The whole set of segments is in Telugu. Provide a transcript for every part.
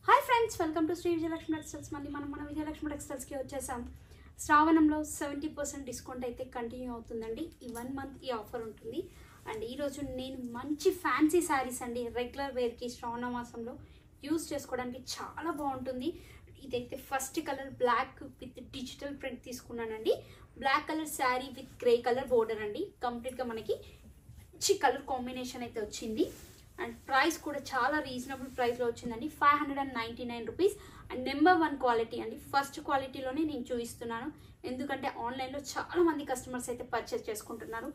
Hi friends, welcome to Shri Vijayalakshmi textiles. మళ్ళీ మన విజయలక్ష్మి టెక్స్టైల్స్కి వచ్చేసాం. శ్రావణంలో 70% డిస్కౌంట్ అయితే కంటిన్యూ అవుతుందండి. ఈ 1 మంత్ ఈ ఆఫర్ ఉంటుంది. అండ్ ఈరోజు నేను మంచి ఫ్యాన్సీ శారీస్ అండి, రెగ్యులర్ వేర్కి శ్రావణ మాసంలో యూజ్ చేసుకోవడానికి చాలా బాగుంటుంది. ఇదైతే first colour black with digital print తీసుకున్నానండి. Black colour sari with grey colour border అండి. కంప్లీట్గా మనకి మంచి కలర్ కాంబినేషన్ అయితే వచ్చింది. అండ్ ప్రైస్ కూడా చాలా రీజనబుల్ ప్రైస్లో వచ్చిందండి, 599 రూపీస్. అండ్ నెంబర్ 1 క్వాలిటీ అండి. ఫస్ట్ క్వాలిటీలోనే నేను చూపిస్తున్నాను, ఎందుకంటే ఆన్లైన్లో చాలామంది కస్టమర్స్ అయితే పర్చేస్ చేసుకుంటున్నారు.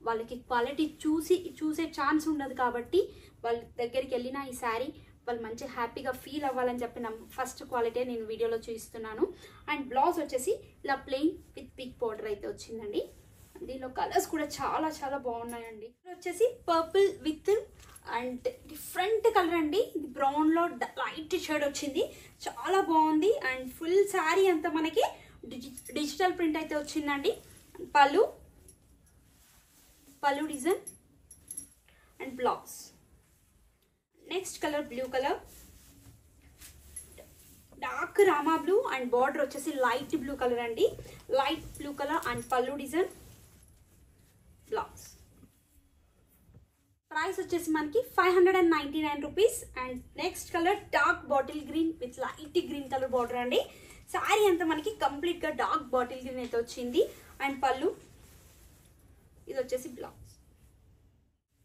వాళ్ళకి క్వాలిటీ చూసే ఛాన్స్ ఉండదు, కాబట్టి వాళ్ళ దగ్గరికి వెళ్ళిన ఈ శారీ వాళ్ళు మంచి హ్యాపీగా ఫీల్ అవ్వాలని చెప్పి ఫస్ట్ క్వాలిటీ నేను వీడియోలో చూపిస్తున్నాను. అండ్ బ్లౌజ్ వచ్చేసి ఇలా ప్లెయిన్ విత్ బిగ్ బోర్డర్ అయితే వచ్చిందండి. దీనిలో కలర్స్ కూడా చాలా చాలా బాగున్నాయండి. వచ్చేసి purple with and different colour అండి. బ్రౌన్లో లైట్ షేడ్ వచ్చింది, చాలా బాగుంది. అండ్ ఫుల్ శారీ అంతా మనకి డిజిటల్ ప్రింట్ అయితే వచ్చిందండి. పళ్ళు design and blouse. Next colour blue colour, dark Rama blue and border వచ్చేసి లైట్ బ్లూ కలర్ అండి. లైట్ బ్లూ కలర్ అండ్ పళ్ళు డిజైన్, బ్లౌజ్. ప్రైస్ వచ్చేసి మనకి 599 rupees. And next colour dark bottle green with light green colour border అండి. శారీ అంతా మనకి కంప్లీట్గా డార్క్ బాటిల్ గ్రీన్ అయితే వచ్చింది. అండ్ పళ్ళు, ఇది వచ్చేసి బ్లౌజ్.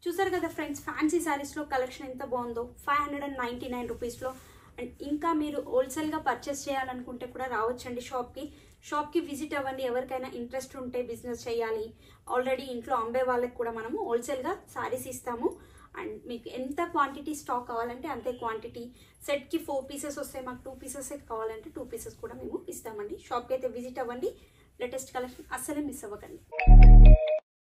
చూసారు కదా ఫ్రెండ్స్, ఫ్యాన్సీ శారీస్లో కలెక్షన్ ఎంత బాగుందో, 599 రూపీస్లో. అండ్ ఇంకా మీరు హోల్సేల్గా పర్చేస్ చేయాలనుకుంటే కూడా రావచ్చండి షాప్కి విజిట్ అవ్వండి. ఎవరికైనా ఇంట్రెస్ట్ ఉంటే బిజినెస్ చేయాలి, ఆల్రెడీ ఇంట్లో అమ్మే వాళ్ళకి కూడా మనము హోల్సేల్గా శారీస్ ఇస్తాము. అండ్ మీకు ఎంత క్వాంటిటీ స్టాక్ కావాలంటే అంతే క్వాంటిటీ. సెట్కి 4 పీసెస్ వస్తాయి, మాకు 2 పీసెస్ కావాలంటే 2 పీసెస్ కూడా మేము ఇస్తామండి. షాప్కి అయితే విజిట్ అవ్వండి. లేటెస్ట్ కలెక్షన్ అస్సలే మిస్ అవ్వకండి.